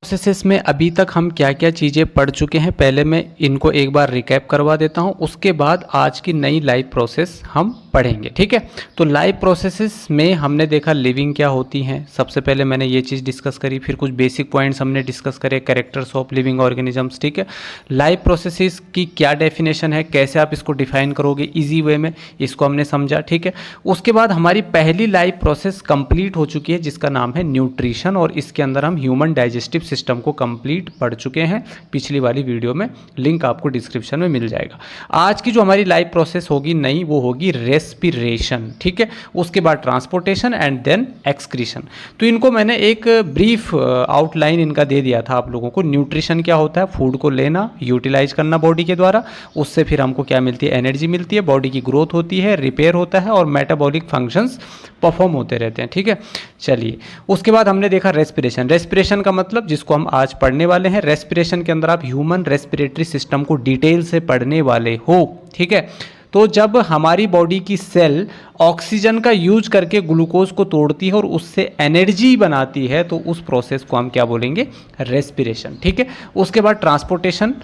Processes में अभी तक हम क्या क्या चीज़ें पढ़ चुके हैं, पहले मैं इनको एक बार रिकैप करवा देता हूं, उसके बाद आज की नई लाइव प्रोसेस हम पढ़ेंगे। ठीक है, तो लाइव प्रोसेसेस में हमने देखा लिविंग क्या होती हैं, सबसे पहले मैंने ये चीज़ डिस्कस करी, फिर कुछ बेसिक पॉइंट्स हमने डिस्कस करे, कैरेक्टर्स ऑफ लिविंग ऑर्गेनिजम्स। ठीक है, लाइव प्रोसेसेस की क्या डेफिनेशन है, कैसे आप इसको डिफाइन करोगे ईजी वे में, इसको हमने समझा। ठीक है, उसके बाद हमारी पहली लाइव प्रोसेस कंप्लीट हो चुकी है जिसका नाम है न्यूट्रिशन, और इसके अंदर हम ह्यूमन डाइजेस्टिव सिस्टम को कंप्लीट पढ़ चुके हैं पिछली वाली वीडियो में, लिंक आपको डिस्क्रिप्शन में मिल जाएगा। आज की जो हमारी लाइव प्रोसेस होगी नई, वो होगी रेस्पिरेशन। ठीक है, उसके बाद ट्रांसपोर्टेशन एंड देन एक्सक्रीशन। तो इनको मैंने एक ब्रीफ आउटलाइन इनका दे दिया था आप लोगों को। न्यूट्रिशन क्या होता है, फूड को लेना, यूटिलाइज करना बॉडी के द्वारा, उससे फिर हमको क्या मिलती है, एनर्जी मिलती है, बॉडी की ग्रोथ होती है, रिपेयर होता है और मेटाबॉलिक फंक्शंस परफॉर्म होते रहते हैं। ठीक है, चलिए उसके बाद हमने देखा रेस्पिरेशन। रेस्पिरेशन का मतलब जिसको हम आज पढ़ने वाले हैं, रेस्पिरेशन के अंदर आप ह्यूमन रेस्पिरेटरी सिस्टम को डिटेल से पढ़ने वाले हो। ठीक है, तो जब हमारी बॉडी की सेल ऑक्सीजन का यूज करके ग्लूकोज को तोड़ती है और उससे एनर्जी बनाती है, तो उस प्रोसेस को हम क्या बोलेंगे, रेस्पिरेशन। ठीक है, उसके बाद ट्रांसपोर्टेशन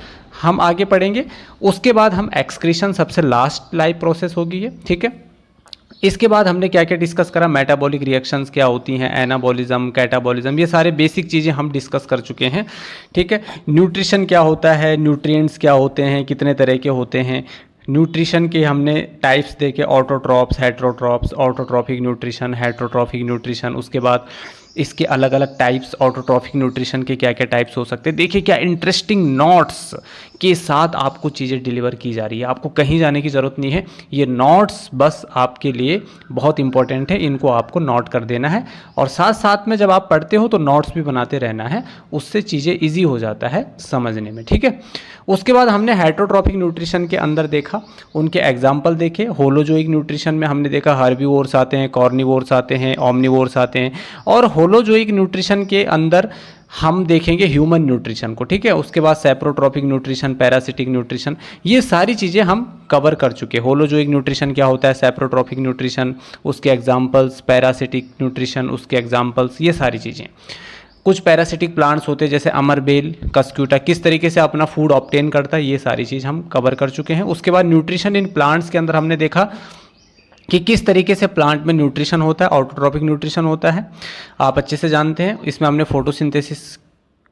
हम आगे पढ़ेंगे, उसके बाद हम एक्सक्रीशन, सबसे लास्ट लाइव प्रोसेस होगी ये। ठीक है, इसके बाद हमने क्या क्या डिस्कस करा, मेटाबॉलिक रिएक्शंस क्या होती हैं, एनाबॉलिज्म, कैटाबॉलिज्म, ये सारे बेसिक चीज़ें हम डिस्कस कर चुके हैं। ठीक है, न्यूट्रिशन क्या होता है, न्यूट्रिएंट्स क्या होते हैं, कितने तरह के होते हैं, न्यूट्रिशन के हमने टाइप्स देखे, autotrophs, heterotrophs, autotrophic nutrition, heterotrophic nutrition, उसके बाद इसके अलग अलग टाइप्स, ऑटोट्रॉफिक न्यूट्रिशन के क्या क्या टाइप्स हो सकते हैं। देखिए क्या इंटरेस्टिंग नोट्स के साथ आपको चीज़ें डिलीवर की जा रही है, आपको कहीं जाने की ज़रूरत नहीं है, ये नोट्स बस आपके लिए बहुत इंपॉर्टेंट है, इनको आपको नोट कर देना है और साथ साथ में जब आप पढ़ते हो तो नोट्स भी बनाते रहना है, उससे चीज़ें ईजी हो जाता है समझने में। ठीक है, उसके बाद हमने हेट्रोट्रॉफिक न्यूट्रिशन के अंदर देखा, उनके एग्जाम्पल देखे। होलोजोइक न्यूट्रिशन में हमने देखा हर्बीवोर्स आते हैं, कॉर्निवोर्स आते हैं, ओमनिवोर्स आते हैं, और होलोजोइक न्यूट्रिशन के अंदर हम देखेंगे ह्यूमन न्यूट्रिशन को। ठीक है, उसके बाद सेप्रोट्रॉपिक न्यूट्रिशन, पैरासिटिक न्यूट्रिशन, ये सारी चीज़ें हम कवर कर चुके हैं। होलोजोइक न्यूट्रिशन क्या होता है, सेप्रोट्रॉपिक न्यूट्रिशन, उसके एग्जाम्पल्स, पैरासिटिक न्यूट्रिशन, उसके एग्जाम्पल्स, ये सारी चीज़ें। कुछ पैरासिटिक प्लांट्स होते हैं जैसे अमरबेल, कस्क्यूटा, किस तरीके से अपना फूड ऑब्टेन करता है, ये सारी चीज़ हम कवर कर चुके हैं। उसके बाद न्यूट्रिशन इन प्लांट्स के अंदर हमने देखा कि किस तरीके से प्लांट में न्यूट्रिशन होता है, ऑटोट्रॉपिक न्यूट्रिशन होता है, आप अच्छे से जानते हैं। इसमें हमने फोटोसिंथेसिस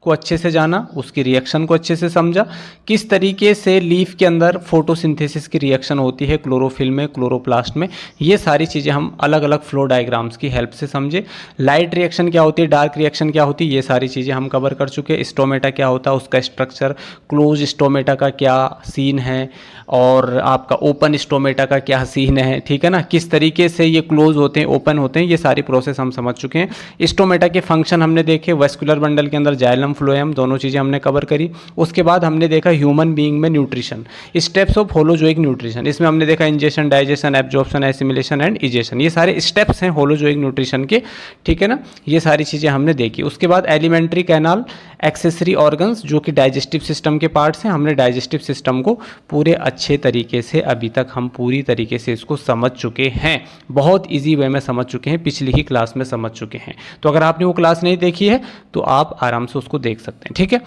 को अच्छे से जाना, उसकी रिएक्शन को अच्छे से समझा, किस तरीके से लीफ के अंदर फोटोसिंथेसिस की रिएक्शन होती है, क्लोरोफिल में, क्लोरोप्लास्ट में, ये सारी चीज़ें हम अलग अलग फ्लो डायग्राम्स की हेल्प से समझे। लाइट रिएक्शन क्या होती है, डार्क रिएक्शन क्या होती है, ये सारी चीज़ें हम कवर कर चुके हैं। स्टोमेटा क्या होता है, उसका स्ट्रक्चर, क्लोज स्टोमेटा का क्या सीन है और आपका ओपन स्टोमेटा का क्या सीन है। ठीक है ना, किस तरीके से ये क्लोज होते हैं, ओपन होते हैं, ये सारी प्रोसेस हम समझ चुके हैं। स्टोमेटा के फंक्शन हमने देखे, वेस्कुलर बंडल के अंदर जाइलम, फ्लोएम, दोनों चीज़ें हमने कवर करी। उसके बाद हमने देखा ह्यूमन बीइंग में nutrition, steps of holozoic nutrition, इसमें हमने देखा ingestion, digestion, absorption, assimilation and egestion, ये सारे स्टेप्स हैं होलोजोइक न्यूट्रिशन के। ठीक है ना, ये सारी चीज़ें हमने देखी। उसके बाद एलिमेंट्री कैनाल, एक्सेसरी ऑर्गन्स जो कि डाइजेस्टिव सिस्टम के पार्ट्स हैं, हमने डाइजेस्टिव सिस्टम को पूरे अच्छे तरीके से अभी तक हम पूरी तरीके से इसको समझ चुके हैं, बहुत इजी वे में समझ चुके हैं, पिछली ही क्लास में समझ चुके हैं। तो अगर आपने वो क्लास नहीं देखी है तो आप आराम से उसको देख सकते हैं। ठीक है,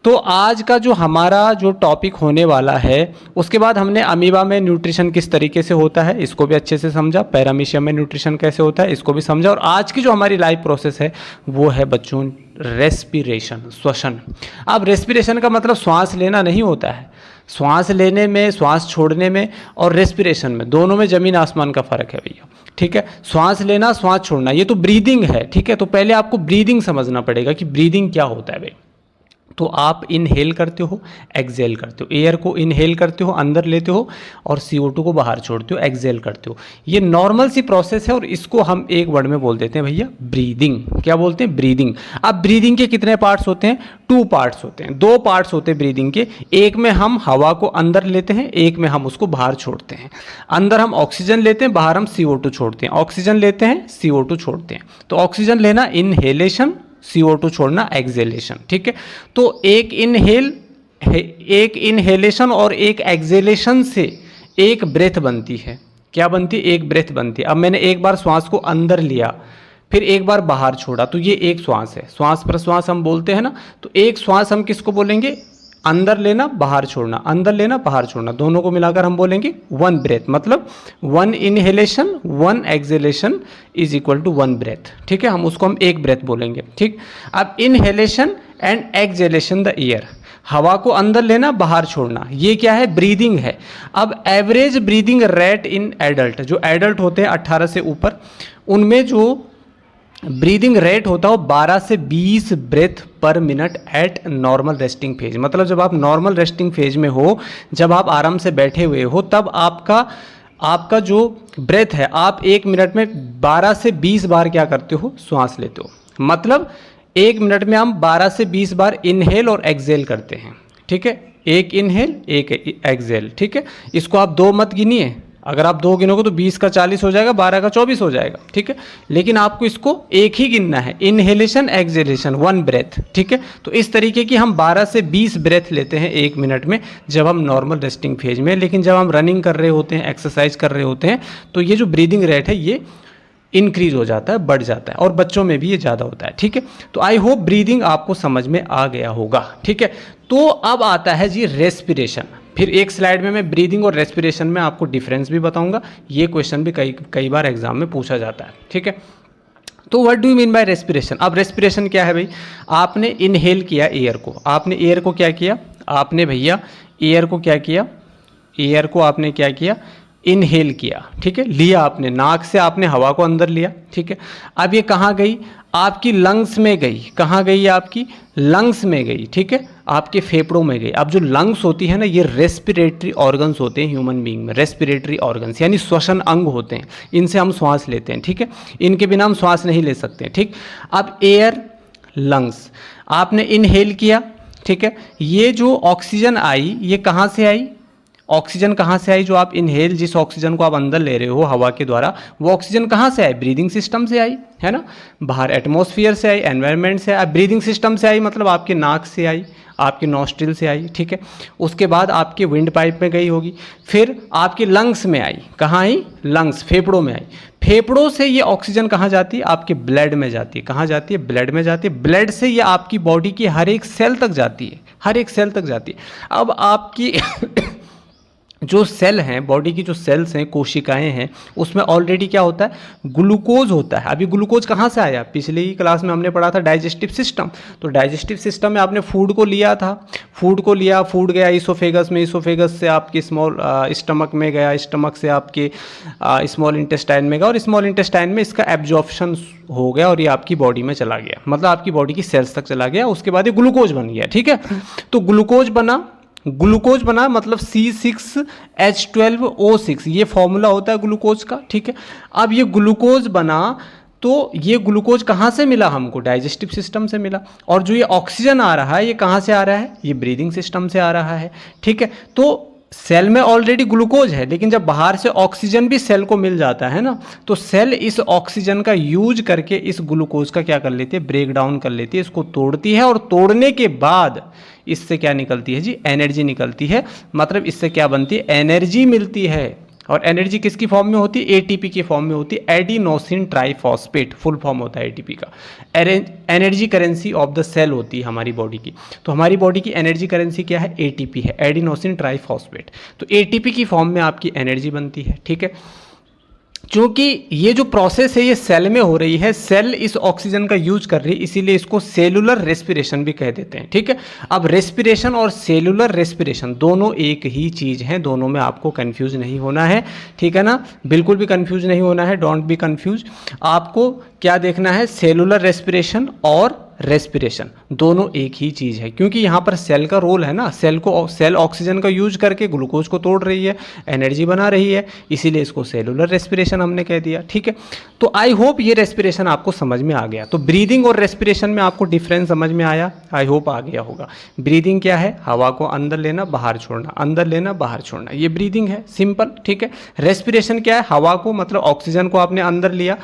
तो आज का जो हमारा जो टॉपिक होने वाला है, उसके बाद हमने अमीबा में न्यूट्रिशन किस तरीके से होता है इसको भी अच्छे से समझा, पैरामीशियम में न्यूट्रिशन कैसे होता है इसको भी समझा, और आज की जो हमारी लाइव प्रोसेस है वो है बच्चों रेस्पिरेशन, श्वसन। अब रेस्पिरेशन का मतलब श्वास लेना नहीं होता है, श्वास लेने में, श्वास छोड़ने में और रेस्पिरेशन में, दोनों में ज़मीन आसमान का फ़र्क है भैया। ठीक है, श्वास लेना, श्वास छोड़ना, ये तो ब्रीदिंग है। ठीक है, तो पहले आपको ब्रीदिंग समझना पड़ेगा कि ब्रीदिंग क्या होता है भाई। तो आप इनहेल करते हो, एक्सेल करते हो, एयर को इनहेल करते हो, अंदर लेते हो, और CO2 को बाहर छोड़ते हो, एक्सेल करते हो। ये नॉर्मल सी प्रोसेस है और इसको हम एक वर्ड में बोल देते हैं भैया ब्रीदिंग। क्या बोलते हैं, ब्रीदिंग। अब ब्रीदिंग के कितने पार्ट्स होते हैं, 2 पार्ट्स होते हैं, 2 पार्ट्स होते हैं ब्रीदिंग के। एक में हम हवा को अंदर लेते हैं, एक में हम उसको बाहर छोड़ते हैं। अंदर हम ऑक्सीजन लेते हैं, बाहर हम CO2 छोड़ते हैं, ऑक्सीजन लेते हैं, CO2 छोड़ते हैं। तो ऑक्सीजन लेना इनहेलेशन, CO2 छोड़ना एक्सेलेशन। ठीक है, तो एक इनहेलेशन और एक एक्सेलेशन से एक ब्रेथ बनती है। क्या बनती है, एक ब्रेथ बनती है। अब मैंने एक बार श्वास को अंदर लिया, फिर एक बार बाहर छोड़ा, तो ये एक श्वास है, श्वास प्रश्वास हम बोलते हैं ना। तो एक श्वास हम किसको बोलेंगे, अंदर लेना बाहर छोड़ना, अंदर लेना बाहर छोड़ना, दोनों को मिलाकर हम बोलेंगे वन ब्रेथ। मतलब one inhalation one exhalation is equal to one breath. ठीक है, हम उसको हम एक ब्रेथ बोलेंगे। ठीक, अब inhalation and exhalation the air, हवा को अंदर लेना बाहर छोड़ना, ये क्या है, ब्रीदिंग है। अब average breathing rate in adult, जो एडल्ट होते हैं 18 से ऊपर, उनमें जो ब्रीदिंग रेट होता है वो 12 से 20 breath per minute at normal resting phase. मतलब जब आप नॉर्मल रेस्टिंग फेज में हो, जब आप आराम से बैठे हुए हो, तब आपका जो ब्रेथ है, आप एक मिनट में 12 से 20 बार क्या करते हो, श्वास लेते हो। मतलब एक मिनट में हम 12 से 20 बार इनहेल और एक्सहेल करते हैं। ठीक है, एक इनहेल एक एक्सहेल। ठीक है, इसको आप दो मत गिनिए, अगर आप दो गिनोगे तो 20 का 40 हो जाएगा, 12 का 24 हो जाएगा। ठीक है, लेकिन आपको इसको एक ही गिनना है, इनहेलेशन एक्सहेलेशन वन ब्रेथ। ठीक है, तो इस तरीके की हम 12 से 20 ब्रेथ लेते हैं एक मिनट में जब हम नॉर्मल रेस्टिंग फेज में। लेकिन जब हम रनिंग कर रहे होते हैं, एक्सरसाइज कर रहे होते हैं, तो ये जो ब्रीदिंग रेट है ये इंक्रीज हो जाता है, बढ़ जाता है, और बच्चों में भी ये ज़्यादा होता है। ठीक है, तो आई होप ब्रीदिंग आपको समझ में आ गया होगा। ठीक है, तो अब आता है जी रेस्पिरेशन। फिर एक स्लाइड में मैं ब्रीदिंग और रेस्पिरेशन में आपको डिफरेंस भी बताऊंगा, ये क्वेश्चन भी कई बार एग्जाम में पूछा जाता है। ठीक है, तो what do you mean by respiration. अब रेस्पिरेशन क्या है भाई, आपने इनहेल किया एयर को, आपने एयर को क्या किया, आपने भैया एयर को क्या किया, एयर को आपने क्या किया, इनहेल किया। ठीक है, लिया आपने, नाक से आपने हवा को अंदर लिया। ठीक है, अब ये कहाँ गई, आपकी लंग्स में गई। कहाँ गई, आपकी लंग्स में गई। ठीक है, आपके फेफड़ों में गई। अब जो लंग्स होती है ना, ये रेस्पिरेटरी ऑर्गन्स होते हैं ह्यूमन बीइंग में, रेस्पिरेटरी ऑर्गन्स यानी श्वसन अंग होते हैं, इनसे हम श्वास लेते हैं। ठीक है, इनके बिना हम श्वास नहीं ले सकते। ठीक, अब एयर लंग्स आपने इनहेल किया। ठीक है, ये जो ऑक्सीजन आई ये कहाँ से आई, ऑक्सीजन कहाँ से आई, जो आप इनहेल जिस ऑक्सीजन को आप अंदर ले रहे हो हवा के द्वारा, वो ऑक्सीजन कहाँ से आई, ब्रीदिंग सिस्टम से आई, है ना, बाहर एटमॉस्फेयर से आई, एनवायरनमेंट से आई। ब्रीदिंग सिस्टम से आई मतलब आपके नाक से आई, आपके नॉस्ट्रिल से आई। ठीक है, उसके बाद आपके विंड पाइप में गई होगी, फिर आपके लंग्स में आई। कहाँ आई, लंग्स, फेफड़ों में आई। फेफड़ों से ये ऑक्सीजन कहाँ जाती है, आपके ब्लड में जाती है। कहाँ जाती है, ब्लड में जाती है। ब्लड से ये आपकी बॉडी की हर एक सेल तक जाती है, हर एक सेल तक जाती है। अब आपकी जो सेल हैं, बॉडी की जो सेल्स हैं, कोशिकाएं हैं, उसमें ऑलरेडी क्या होता है, ग्लूकोज होता है। अभी ग्लूकोज कहाँ से आया, पिछले ही क्लास में हमने पढ़ा था डाइजेस्टिव सिस्टम। तो डाइजेस्टिव सिस्टम में आपने फूड को लिया था, फूड को लिया, फूड गया इसोफेगस में, इसोफेगस से आपके स्मॉल स्टमक में गया, स्टमक से आपके स्मॉल इंटेस्टाइन में गया, और स्मॉल इंटेस्टाइन में इसका एब्जॉर्प्शन हो गया और ये आपकी बॉडी में चला गया, मतलब आपकी बॉडी की सेल्स तक चला गया। उसके बाद ये ग्लूकोज बन गया। ठीक है, तो ग्लूकोज बना, ग्लूकोज बना मतलब C6H12O6, ये फॉर्मूला होता है ग्लूकोज का। ठीक है, अब ये ग्लूकोज बना तो ये ग्लूकोज कहाँ से मिला हमको, डाइजेस्टिव सिस्टम से मिला। और जो ये ऑक्सीजन आ रहा है ये कहाँ से आ रहा है, ये ब्रीदिंग सिस्टम से आ रहा है। ठीक है, तो सेल में ऑलरेडी ग्लूकोज है, लेकिन जब बाहर से ऑक्सीजन भी सेल को मिल जाता है ना, तो सेल इस ऑक्सीजन का यूज करके इस ग्लूकोज का क्या कर लेती है, ब्रेक डाउन कर लेती है, इसको तोड़ती है, और तोड़ने के बाद इससे क्या निकलती है जी, एनर्जी निकलती है। मतलब इससे क्या बनती है, एनर्जी मिलती है। और एनर्जी किसकी फॉर्म में होती है, एटीपी की फॉर्म में होती है, एडिनोसिन ट्राइफॉस्फेट फुल फॉर्म होता है एटीपी का। Energy currency of the cell होती है हमारी बॉडी की। तो हमारी बॉडी की एनर्जी करेंसी क्या है, एटीपी है, एडिनोसिन ट्राइफॉस्फेट। तो एटीपी की फॉर्म में आपकी एनर्जी बनती है। ठीक है, क्योंकि ये जो प्रोसेस है ये सेल में हो रही है, सेल इस ऑक्सीजन का यूज कर रही है, इसीलिए इसको सेलुलर रेस्पिरेशन भी कह देते हैं। ठीक है, अब रेस्पिरेशन और सेलुलर रेस्पिरेशन दोनों एक ही चीज़ हैं, दोनों में आपको कंफ्यूज नहीं होना है। ठीक है ना, बिल्कुल भी कंफ्यूज नहीं होना है, डोंट बी कंफ्यूज। आपको क्या देखना है, सेलुलर रेस्पिरेशन और रेस्पिरेशन दोनों एक ही चीज़ है, क्योंकि यहाँ पर सेल का रोल है ना, सेल ऑक्सीजन का यूज करके ग्लूकोज को तोड़ रही है, एनर्जी बना रही है, इसीलिए इसको सेलुलर रेस्पिरेशन हमने कह दिया। ठीक है, तो आई होप ये रेस्पिरेशन आपको समझ में आ गया। तो ब्रीदिंग और रेस्पिरेशन में आपको डिफरेंस समझ में आया, आई होप आ गया होगा। ब्रीदिंग क्या है, हवा को अंदर लेना बाहर छोड़ना, अंदर लेना बाहर छोड़ना, ये ब्रीदिंग है, सिंपल। ठीक है, रेस्पिरेशन क्या है, हवा को मतलब ऑक्सीजन को आपने अंदर लिया,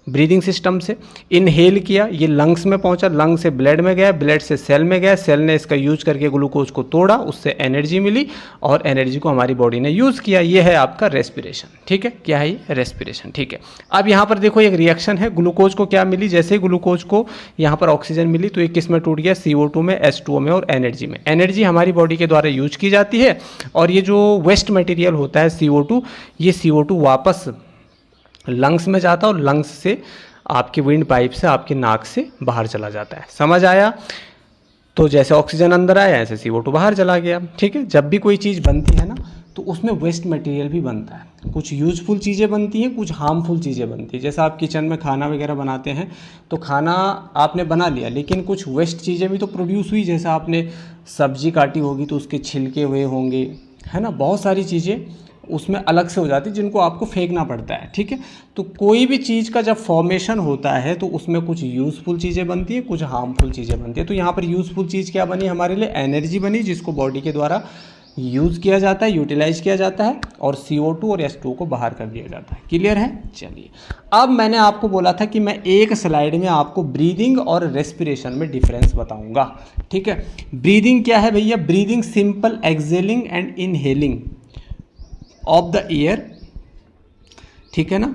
ब्रीदिंग सिस्टम से, इनहेल किया, ये लंग्स में पहुंचा, लंग से ब्लड में गया, ब्लड से सेल में गया, सेल ने इसका यूज करके ग्लूकोज को तोड़ा, उससे एनर्जी मिली और एनर्जी को हमारी बॉडी ने यूज़ किया। ये है आपका रेस्पिरेशन, ठीक है। क्या है ये? रेस्पिरेशन, ठीक है। अब यहाँ पर देखो एक रिएक्शन है, ग्लूकोज को क्या मिली, जैसे ही ग्लूकोज को यहाँ पर ऑक्सीजन मिली तो ये किस में टूट गया, CO2 में, H2O में और एनर्जी में। एनर्जी हमारी बॉडी के द्वारा यूज की जाती है और ये जो वेस्ट मटेरियल होता है CO2, ये CO2 वापस लंग्स में जाता है और लंग्स से आपके विंड पाइप से, आपके नाक से बाहर चला जाता है। समझ आया? तो जैसे ऑक्सीजन अंदर आया ऐसे CO2 बाहर चला गया, ठीक है। जब भी कोई चीज़ बनती है ना तो उसमें वेस्ट मटेरियल भी बनता है, कुछ यूजफुल चीज़ें बनती हैं, कुछ हार्मफुल चीज़ें बनती हैं। जैसे आप किचन में खाना वगैरह बनाते हैं तो खाना आपने बना लिया लेकिन कुछ वेस्ट चीज़ें भी तो प्रोड्यूस हुई, जैसे आपने सब्जी काटी होगी तो उसके छिलके हुए होंगे, है ना, बहुत सारी चीज़ें उसमें अलग से हो जाती है जिनको आपको फेंकना पड़ता है, ठीक है। तो कोई भी चीज़ का जब फॉर्मेशन होता है तो उसमें कुछ यूज़फुल चीज़ें बनती हैं, कुछ हार्मफुल चीज़ें बनती हैं। तो यहाँ पर यूज़फुल चीज़ क्या बनी हमारे लिए? एनर्जी बनी, जिसको बॉडी के द्वारा यूज़ किया जाता है, यूटिलाइज किया जाता है और CO2 और H2O को बाहर कर दिया जाता है। क्लियर है? चलिए, अब मैंने आपको बोला था कि मैं एक स्लाइड में आपको ब्रीदिंग और रेस्पिरेशन में डिफरेंस बताऊंगा, ठीक है। ब्रीदिंग क्या है भैया? Breathing simple excelling and inhaling of the air, ठीक है ना।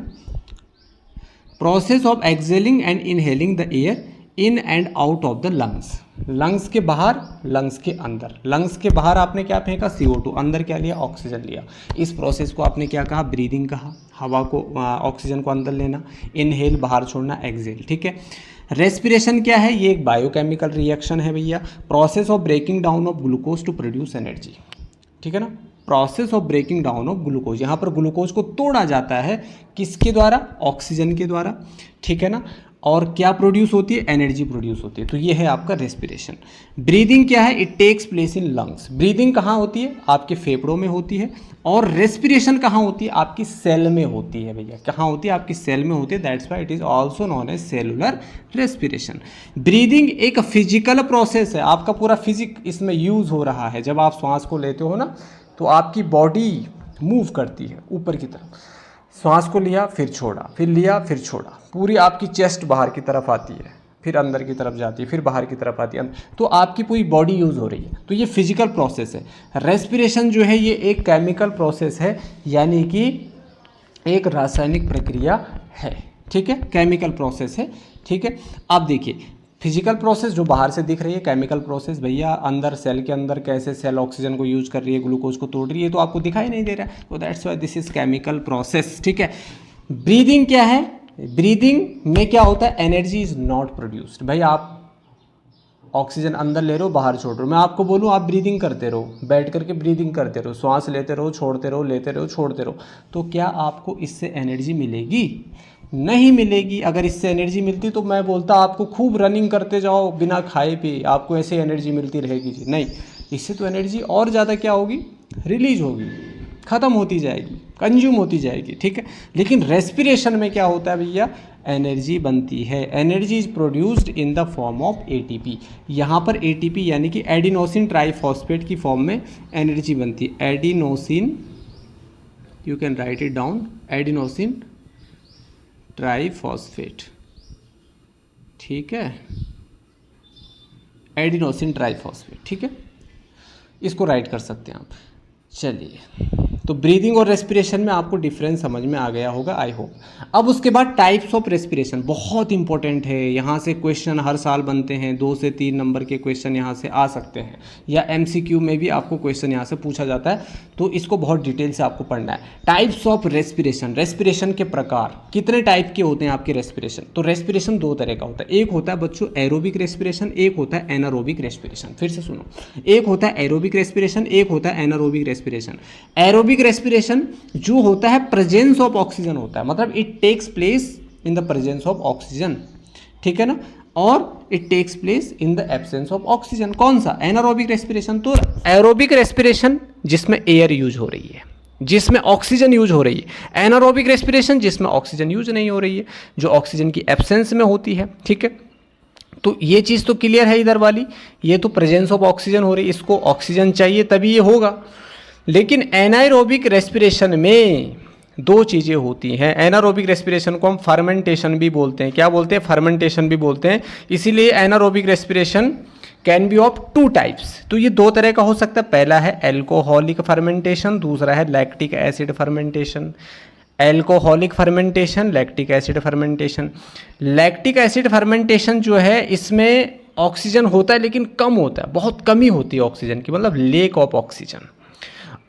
Process of excelling and inhaling the air in and out of the lungs. Lungs के बाहर, लंग्स के अंदर। लंग्स के बाहर आपने क्या फेंका? CO2, अंदर क्या लिया? ऑक्सीजन लिया। इस प्रोसेस को आपने क्या कहा? ब्रीदिंग कहा। हवा को, ऑक्सीजन को अंदर लेना, इनहेल बाहर छोड़ना, एक्सेल, ठीक है। रेस्पिरेशन क्या है? ये एक बायोकेमिकल रिएक्शन है भैया, process of breaking down of glucose to produce energy, ठीक है ना। Process of breaking down of glucose, यहाँ पर ग्लूकोज को तोड़ा जाता है, किसके द्वारा? ऑक्सीजन के द्वारा, ठीक है ना। और क्या प्रोड्यूस होती है? एनर्जी प्रोड्यूस होती है। तो ये है आपका रेस्पिरेशन। ब्रीदिंग क्या है? It takes place in lungs. Breathing कहाँ होती है? आपके फेफड़ों में होती है। और रेस्पिरेशन कहाँ होती है? आपकी सेल में होती है भैया। कहाँ होती है? आपकी सेल में होती है। That's why it is also known as cellular respiration. Breathing एक फिजिकल प्रोसेस है, आपका पूरा फिजिक इसमें यूज हो रहा है। जब आप श्वास को लेते हो ना तो आपकी बॉडी मूव करती है ऊपर की तरफ। श्वास को लिया फिर छोड़ा, फिर लिया फिर छोड़ा, पूरी आपकी चेस्ट बाहर की तरफ आती है, फिर अंदर की तरफ जाती है, फिर बाहर की तरफ आती है, तो आपकी पूरी बॉडी यूज़ हो रही है। तो ये फिजिकल प्रोसेस है। रेस्पिरेशन जो है ये एक केमिकल प्रोसेस है, यानी कि एक रासायनिक प्रक्रिया है, ठीक है, केमिकल प्रोसेस है, ठीक है। अब देखिए फिजिकल प्रोसेस जो बाहर से दिख रही है, केमिकल प्रोसेस भैया अंदर सेल के अंदर कैसे सेल ऑक्सीजन को यूज कर रही है, ग्लूकोज को तोड़ रही है, तो आपको दिखाई नहीं दे रहा है। तो that's why this is chemical process, ठीक है। ब्रीदिंग क्या है? ब्रीदिंग में क्या होता है? Energy is not produced. भाई आप ऑक्सीजन अंदर ले रहे हो, बाहर छोड़ रहे हो, मैं आपको बोलूँ आप ब्रीदिंग करते रहो, बैठ करके ब्रीदिंग करते रहो, श्वास लेते रहो, छोड़ते रहो, लेते रहो, छोड़ते रहो, तो क्या आपको इससे एनर्जी मिलेगी? नहीं मिलेगी। अगर इससे एनर्जी मिलती तो मैं बोलता आपको खूब रनिंग करते जाओ बिना खाए पिए, आपको ऐसे एनर्जी मिलती रहेगी जी। नहीं, इससे तो एनर्जी और ज़्यादा क्या होगी? रिलीज होगी, ख़त्म होती जाएगी, कंज्यूम होती जाएगी, ठीक है। लेकिन रेस्पिरेशन में क्या होता है भैया? एनर्जी बनती है। Energy is produced in the form of ATP। यहाँ पर ATP यानी कि एडिनोसिन ट्राइफॉस्फेट की फॉर्म में एनर्जी बनती है। Adenosine, you can write it down, adenosine triphosphate, ठीक है, एडिनोसिन ट्राइफॉस्फेट, ठीक है, इसको राइट कर सकते हैं आप। चलिए, तो ब्रीदिंग और रेस्पिरेशन में आपको डिफरेंस समझ में आ गया होगा, आई होप। अब उसके बाद टाइप्स ऑफ रेस्पिरेशन बहुत इंपॉर्टेंट है, यहाँ से क्वेश्चन हर साल बनते हैं, 2 से 3 नंबर के क्वेश्चन यहाँ से आ सकते हैं, या MCQ में भी आपको क्वेश्चन यहाँ से पूछा जाता है, तो इसको बहुत डिटेल से आपको पढ़ना है। टाइप्स ऑफ रेस्पिरेशन, रेस्पिरेशन के प्रकार कितने टाइप के होते हैं आपके रेस्पिरेशन? तो रेस्पिरेशन 2 तरह का होता है। एक होता है बच्चों एरोबिक रेस्पिरेशन, एक होता है एनारोबिक रेस्पिरेशन। फिर से सुनो, एक होता है एरोबिक रेस्पिरेशन, एक होता है एनारोबिक रेस्पिरेशन। एरोबिक रेस्पिरेशन जो होता है प्रेजेंस ऑफ ऑक्सीजन होता है, मतलब it takes place in the presence of oxygen, ठीक है ना, और it takes place in the absence of oxygen. कौन सा? Anaerobic respiration. तो एरोबिक रेस्पिरेशन जिसमें एयर यूज हो रही है, जिसमें ऑक्सीजन यूज हो रही है। एनारोबिक रेस्पिरेशन जिसमें ऑक्सीजन यूज नहीं हो रही है, जो ऑक्सीजन की एब्सेंस में होती है, ठीक है। तो ये चीज़ तो क्लियर है इधर वाली, ये तो प्रेजेंस ऑफ ऑक्सीजन हो रही है, इसको ऑक्सीजन चाहिए तभी ये होगा। लेकिन एनाएरोबिक रेस्पिरेशन में दो चीज़ें होती हैं। एनारोबिक रेस्पिरेशन को हम फर्मेंटेशन भी बोलते हैं। क्या बोलते हैं? फर्मेंटेशन भी बोलते हैं। इसीलिए anaerobic respiration can be of two types. तो ये दो तरह का हो सकता है। पहला है एल्कोहलिक फर्मेंटेशन, दूसरा है lactic acid fermentation. Alcoholic fermentation, lactic acid fermentation. Lactic acid fermentation जो है इसमें ऑक्सीजन होता है लेकिन कम होता है, बहुत कमी होती है ऑक्सीजन की, मतलब लेक ऑफ ऑक्सीजन।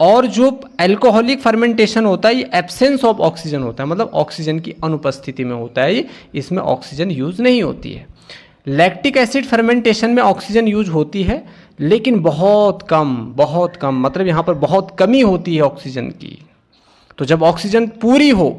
और जो एल्कोहलिक फर्मेंटेशन होता है ये एब्सेंस ऑफ ऑक्सीजन होता है, मतलब ऑक्सीजन की अनुपस्थिति में होता है, इसमें ऑक्सीजन यूज नहीं होती है। लैक्टिक एसिड फर्मेंटेशन में ऑक्सीजन यूज होती है लेकिन बहुत कम, मतलब यहाँ पर बहुत कमी होती है ऑक्सीजन की। तो जब ऑक्सीजन पूरी हो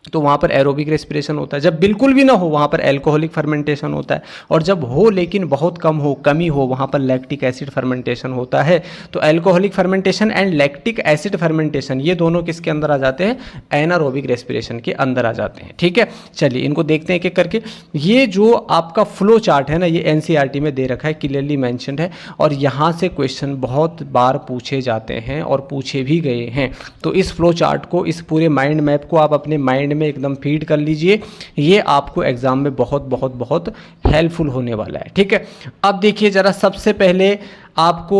तो वहाँ पर एरोबिक रेस्पिरेशन होता है, जब बिल्कुल भी ना हो वहाँ पर एल्कोहलिक फर्मेंटेशन होता है, और जब हो लेकिन बहुत कम हो, कमी हो, वहाँ पर लैक्टिक एसिड फर्मेंटेशन होता है। तो alcoholic fermentation and lactic acid fermentation ये दोनों किसके अंदर आ जाते हैं? एनारोबिक रेस्पिरेशन के अंदर आ जाते हैं। ठीक है, चलिए इनको देखते हैं एक एक करके। ये जो आपका फ्लो चार्ट है ना, ये एनसीईआरटी में दे रखा है, क्लियरली मेंशन्ड है, और यहाँ से क्वेश्चन बहुत बार पूछे जाते हैं और पूछे भी गए हैं। तो इस फ्लो चार्ट को, इस पूरे माइंड मैप को आप अपने माइंड में एकदम फीड कर लीजिए, ये आपको एग्जाम में बहुत बहुत बहुत हेल्पफुल होने वाला है। ठीक है, अब देखिए जरा, सबसे पहले आपको,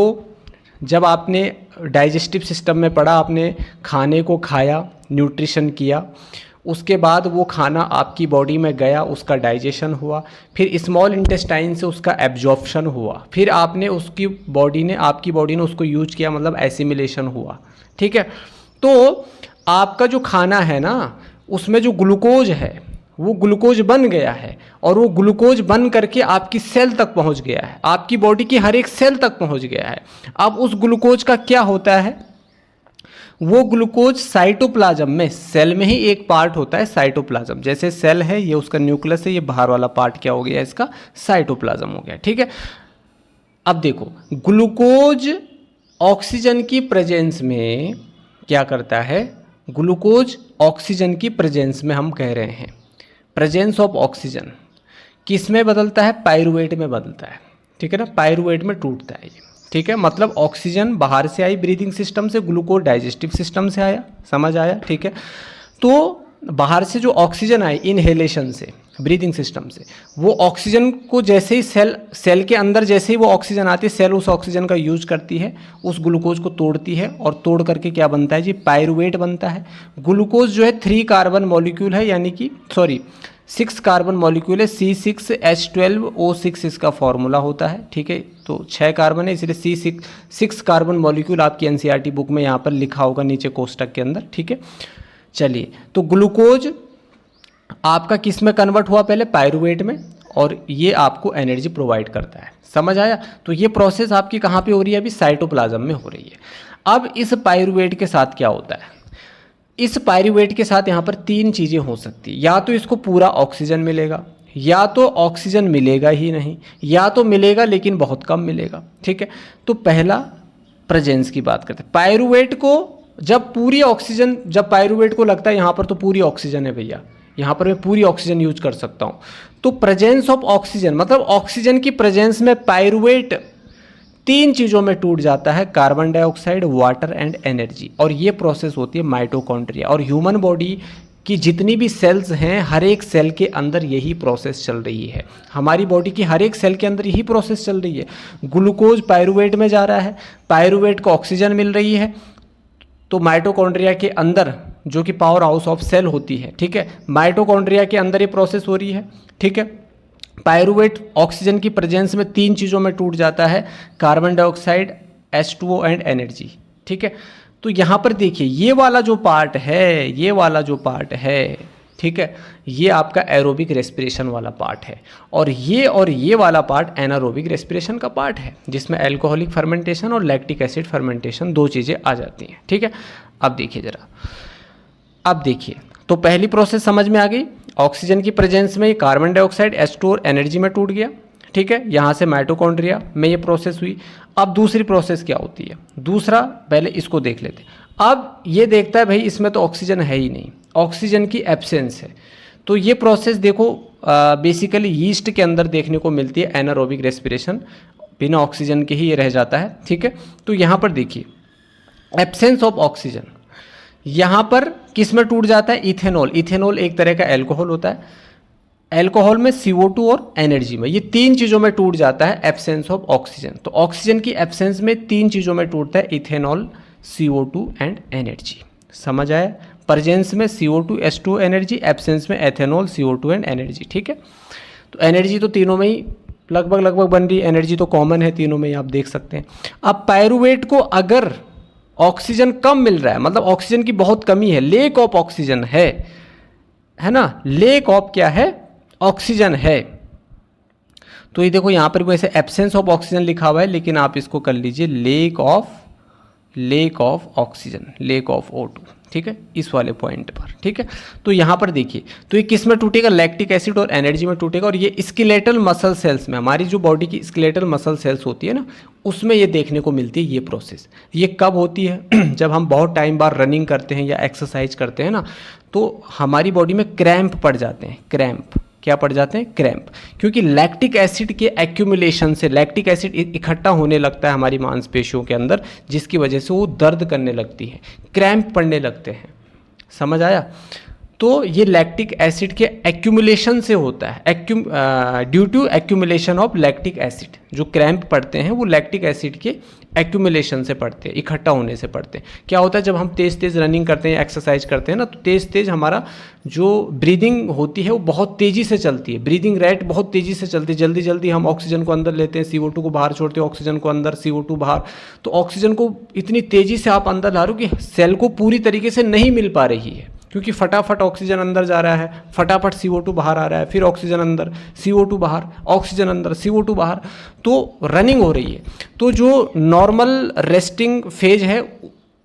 जब आपने डाइजेस्टिव सिस्टम में पढ़ा, आपने खाने को खाया, न्यूट्रिशन किया, उसके बाद वो खाना आपकी बॉडी में गया, उसका डाइजेशन हुआ, फिर स्मॉल इंटेस्टाइन से उसका एब्जॉर्प्शन हुआ, फिर आपने आपकी बॉडी ने उसको यूज किया, मतलब एसिमिलेशन हुआ। ठीक है, तो आपका जो खाना है ना, उसमें जो ग्लूकोज है वो ग्लूकोज बन गया है, और वो ग्लूकोज बन करके आपकी सेल तक पहुंच गया है, आपकी बॉडी की हर एक सेल तक पहुंच गया है। अब उस ग्लूकोज का क्या होता है? वो ग्लूकोज साइटोप्लाज्म में, सेल में ही एक पार्ट होता है साइटोप्लाज्म, जैसे सेल है ये उसका न्यूक्लियस है, ये बाहर वाला पार्ट क्या हो गया? इसका साइटोप्लाज्म हो गया। ठीक है, अब देखो, ग्लूकोज ऑक्सीजन की प्रेजेंस में क्या करता है? ग्लूकोज ऑक्सीजन की प्रेजेंस में, हम कह रहे हैं प्रेजेंस ऑफ ऑक्सीजन, किस में बदलता है? पाइरूवेट में बदलता है। ठीक है ना, पाइरूवेट में टूटता है ये। ठीक है, मतलब ऑक्सीजन बाहर से आई ब्रीदिंग सिस्टम से, ग्लूकोज डाइजेस्टिव सिस्टम से आया। समझ आया? ठीक है, तो बाहर से जो ऑक्सीजन आई इनहेलेशन से, ब्रीदिंग सिस्टम से, वो ऑक्सीजन को जैसे ही सेल के अंदर जैसे ही वो ऑक्सीजन आती है, सेल उस ऑक्सीजन का यूज करती है, उस ग्लूकोज को तोड़ती है, और तोड़ करके क्या बनता है जी? पाइरूवेट बनता है। ग्लूकोज जो है 3 कार्बन मॉलिक्यूल है, यानी कि 6 कार्बन मॉलिक्यूल है, C6H12O6 इसका फॉर्मूला होता है। ठीक है, तो 6 कार्बन है, इसलिए C6 कार्बन मॉलिक्यूल आपकी एनसीईआरटी बुक में यहाँ पर लिखा होगा नीचे कोष्टक के अंदर। ठीक है, चलिए, तो ग्लूकोज आपका किस में कन्वर्ट हुआ? पहले पाइरूवेट में, और ये आपको एनर्जी प्रोवाइड करता है। समझ आया? तो ये प्रोसेस आपकी कहाँ पे हो रही है? अभी साइटोप्लाज्म में हो रही है। अब इस पाइरूवेट के साथ क्या होता है? इस पाइरूवेट के साथ यहाँ पर 3 चीज़ें हो सकती है। या तो इसको पूरा ऑक्सीजन मिलेगा, या तो ऑक्सीजन मिलेगा ही नहीं, या तो मिलेगा लेकिन बहुत कम मिलेगा। ठीक है, तो पहला प्रेजेंस की बात करते हैं। पाइरूवेट को जब पूरी ऑक्सीजन, जब पाइरूवेट को लगता है यहाँ पर तो पूरी ऑक्सीजन है भैया, यहाँ पर मैं पूरी ऑक्सीजन यूज कर सकता हूँ, तो प्रेजेंस ऑफ ऑक्सीजन, मतलब ऑक्सीजन की प्रेजेंस में पाइरूवेट 3 चीज़ों में टूट जाता है, carbon dioxide, water and energy. और ये प्रोसेस होती है माइटोकॉन्ड्रिया। और ह्यूमन बॉडी की जितनी भी सेल्स हैं, हर एक सेल के अंदर यही प्रोसेस चल रही है। हमारी बॉडी की हर एक सेल के अंदर यही प्रोसेस चल रही है। ग्लूकोज पाइरूवेट में जा रहा है, पाइरूवेट को ऑक्सीजन मिल रही है, तो माइटोकॉन्ड्रिया के अंदर, जो कि पावर हाउस ऑफ सेल होती है, ठीक है, माइटोकॉन्ड्रिया के अंदर ये प्रोसेस हो रही है। ठीक है, पाइरूवेट ऑक्सीजन की प्रेजेंस में 3 चीज़ों में टूट जाता है, carbon dioxide, H2O and energy. ठीक है, तो यहाँ पर देखिए ये वाला जो पार्ट है, ये वाला जो पार्ट है, ठीक है, ये आपका एरोबिक रेस्पिरेशन वाला पार्ट है, और ये वाला पार्ट एनारोबिक रेस्पिरेशन का पार्ट है, जिसमें एल्कोहलिक फर्मेंटेशन और लैक्टिक एसिड फर्मेंटेशन 2 चीज़ें आ जाती हैं। ठीक है, अब देखिए जरा, अब देखिए, तो पहली प्रोसेस समझ में आ गई, ऑक्सीजन की प्रेजेंस में कार्बन डाइऑक्साइड, H2O और एनर्जी में टूट गया। ठीक है, यहाँ से माइटोकॉन्ड्रिया में ये प्रोसेस हुई। अब दूसरी प्रोसेस क्या होती है? दूसरा, पहले इसको देख लेते हैं। अब ये देखता है भाई इसमें तो ऑक्सीजन है ही नहीं, ऑक्सीजन की एब्सेंस है, तो ये प्रोसेस देखो बेसिकली यीस्ट के अंदर देखने को मिलती है, एनारोबिक रेस्पिरेशन, बिना ऑक्सीजन के ही ये रह जाता है। ठीक है, तो यहाँ पर देखिए एब्सेंस ऑफ ऑक्सीजन, यहाँ पर किस में टूट जाता है? इथेनॉल। इथेनॉल एक तरह का एल्कोहल होता है, एल्कोहल में CO2 और एनर्जी में, ये तीन चीज़ों में टूट जाता है एब्सेंस ऑफ ऑक्सीजन। तो ऑक्सीजन की एब्सेंस में तीन चीज़ों में टूटता है, इथेनॉल, CO2 एंड एनर्जी। समझ आया? प्रेजेंस में CO2 H2 एनर्जी, एब्सेंस में एथेनॉल CO2 एंड एनर्जी। ठीक है, तो एनर्जी तो तीनों में ही लगभग बन रही है, एनर्जी तो कॉमन है तीनों में ही, आप देख सकते हैं। अब पायरुवेट को अगर ऑक्सीजन कम मिल रहा है, मतलब ऑक्सीजन की बहुत कमी है, लेक ऑफ ऑक्सीजन है ना, लेक ऑफ क्या है? ऑक्सीजन है। तो ये देखो यहाँ पर वैसे एब्सेंस ऑफ ऑक्सीजन लिखा हुआ है, लेकिन आप इसको कर लीजिए lake of oxygen, lake of O2। ठीक है, इस वाले पॉइंट पर। ठीक है, तो यहाँ पर देखिए, तो ये किस में टूटेगा? लैक्टिक एसिड और एनर्जी में टूटेगा। और ये स्केलेटल मसल सेल्स में, हमारी जो बॉडी की स्केलेटल मसल सेल्स होती है ना, उसमें ये देखने को मिलती है ये प्रोसेस। ये कब होती है? जब हम बहुत टाइम बाद रनिंग करते हैं या एक्सरसाइज करते हैं ना, तो हमारी बॉडी में क्रैम्प पड़ जाते हैं। क्रैम्प क्या पड़ जाते हैं? क्रैम्प। क्योंकि लैक्टिक एसिड के एक्यूमुलेशन से लैक्टिक एसिड इकट्ठा होने लगता है हमारी मांसपेशियों के अंदर, जिसकी वजह से वो दर्द करने लगती है, क्रैम्प पड़ने लगते हैं। समझ आया? तो ये लैक्टिक एसिड के एक्यूमुलेशन से होता है, due to accumulation of lactic acid. जो क्रैम्प पड़ते हैं वो लैक्टिक एसिड के एक्यूमुलेशन से पड़ते हैं, इकट्ठा होने से पड़ते हैं। क्या होता है जब हम तेज़ रनिंग करते हैं, एक्सरसाइज करते हैं ना, तो तेज़ हमारा जो ब्रीदिंग होती है वो बहुत तेज़ी से चलती है, ब्रीदिंग रेट बहुत तेज़ी से चलती है। जल्दी हम ऑक्सीजन को अंदर लेते हैं, CO2 को बाहर छोड़ते हैं, ऑक्सीजन को अंदर, CO2 बाहर। तो ऑक्सीजन को इतनी तेज़ी से आप अंदर ला रहे हो कि सेल को पूरी तरीके से नहीं मिल पा रही है, क्योंकि फटाफट ऑक्सीजन अंदर जा रहा है, फटाफट CO2 बाहर आ रहा है, फिर ऑक्सीजन अंदर, CO2 बाहर, ऑक्सीजन अंदर, CO2 बाहर, तो रनिंग हो रही है। तो जो नॉर्मल रेस्टिंग फेज है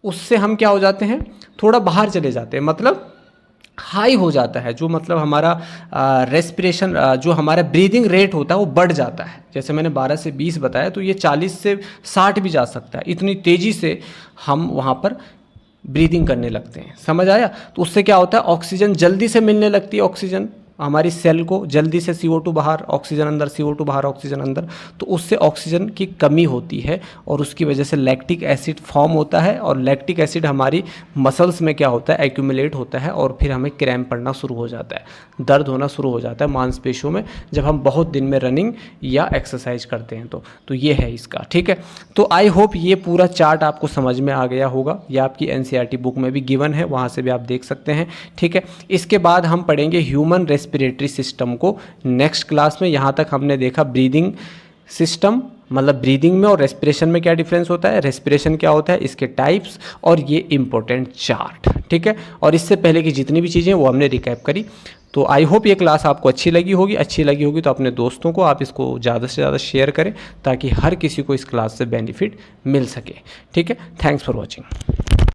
उससे हम क्या हो जाते हैं? थोड़ा बाहर चले जाते हैं, मतलब हाई हो जाता है, जो मतलब हमारा रेस्पिरेशन, जो हमारा ब्रीदिंग रेट होता है वो बढ़ जाता है। जैसे मैंने 12 से 20 बताया, तो ये 40 से 60 भी जा सकता है। इतनी तेज़ी से हम वहाँ पर ब्रीदिंग करने लगते हैं। समझ आया? तो उससे क्या होता है? ऑक्सीजन जल्दी से मिलने लगती है, ऑक्सीजन हमारी सेल को जल्दी से, CO2 बाहर, ऑक्सीजन अंदर, CO2 बाहर, ऑक्सीजन अंदर। तो उससे ऑक्सीजन की कमी होती है और उसकी वजह से लैक्टिक एसिड फॉर्म होता है। और लैक्टिक एसिड हमारी मसल्स में क्या होता है? एक्यूमुलेट होता है और फिर हमें क्रैम्प पड़ना शुरू हो जाता है, दर्द होना शुरू हो जाता है मांसपेशियों में, जब हम बहुत दिन में रनिंग या एक्सरसाइज करते हैं। तो ये है इसका। ठीक है, तो आई होप ये पूरा चार्ट आपको समझ में आ गया होगा। ये आपकी NCERT बुक में भी गिवन है, वहाँ से भी आप देख सकते हैं। ठीक है, इसके बाद हम पढ़ेंगे ह्यूमन रेस्पिरेटरी सिस्टम को नेक्स्ट क्लास में। यहाँ तक हमने देखा ब्रीदिंग सिस्टम, मतलब ब्रीदिंग में और रेस्पिरेशन में क्या डिफरेंस होता है, रेस्पिरेशन क्या होता है, इसके टाइप्स, और ये इंपॉर्टेंट चार्ट। ठीक है, और इससे पहले की जितनी भी चीज़ें वो हमने रिकैप करी। तो आई होप ये क्लास आपको अच्छी लगी होगी। तो अपने दोस्तों को आप इसको ज़्यादा से ज़्यादा शेयर करें, ताकि हर किसी को इस क्लास से बेनिफिट मिल सके। ठीक है, थैंक्स फॉर वॉचिंग।